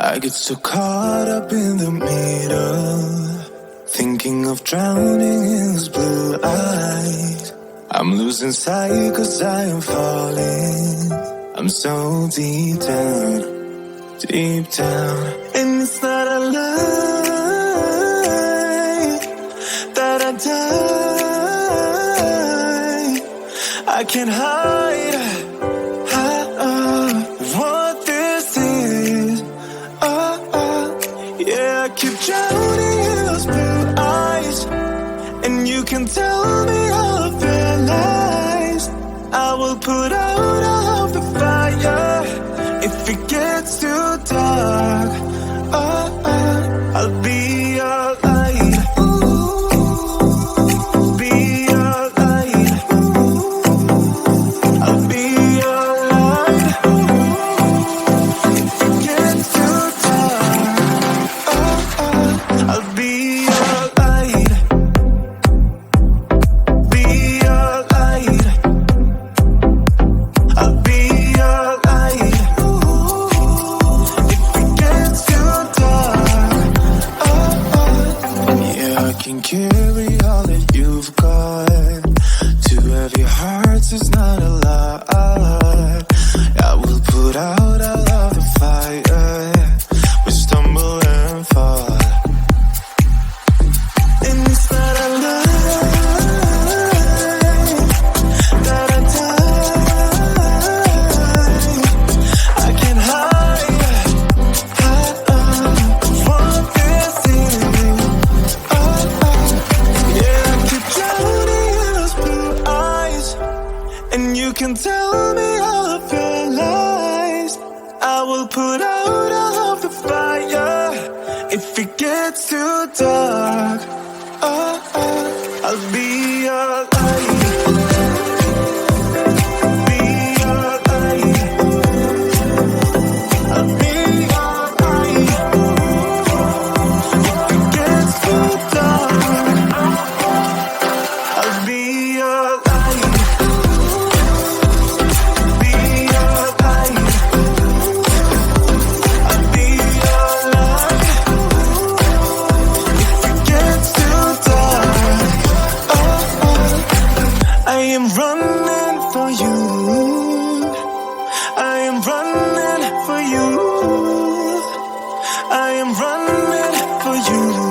I get so caught up in the middle, thinking of drowning in his blue eyes. I'm losing sight 'cause I am falling. I'm so deep down, and it's not a lie that I die. I can't hide what this is. Yeah, I keep drowning in those blue eyes, and you can tell me all of their lies. I will put out all of the fire if it gets too dark. I'll be your light. Be your light. I'll be your light. If it gets too dark, I'll be your light. Be your light. I'll be your light. If it gets too dark, yeah, I can carry all that you've got. Two heavy hearts is not a lot. I will put out all of the fire. We stumble and fall. If it gets too dark, I'll be your light. Be your light. I'll be your light. If it gets too dark, I'll be your light. Be your light. I'll be your light. If it gets too dark, I am running for you. I am running for you. I am running for you.